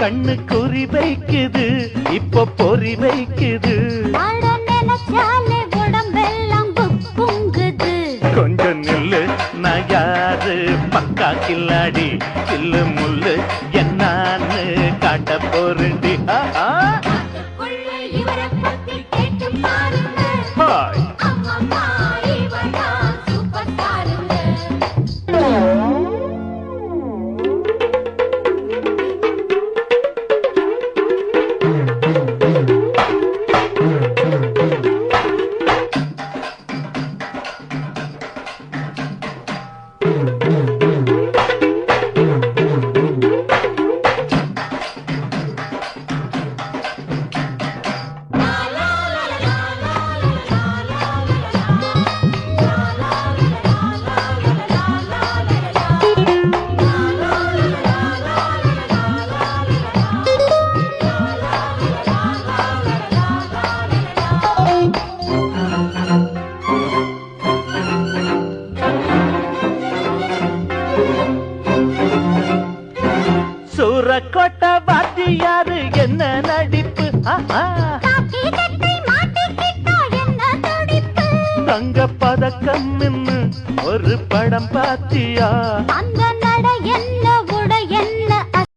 கண்ணு குறி வைக்குது இப்ப பொறி வைக்குது நினைச்சாலே உடம்பெல்லாம் பொங்குது கொஞ்சம் நில்லு நான் யாரு பக்கா கில்லாடி சில்லு முள்ளு என்னான்னு காட்ட போறண்டி ஹாய் சூரக்கோட்ட வாத்தியாரு என்ன நடிப்பு தங்க பதக்கம் நின்னு ஒரு படம் பாத்தியா அந்த நட என்ன உட என்ன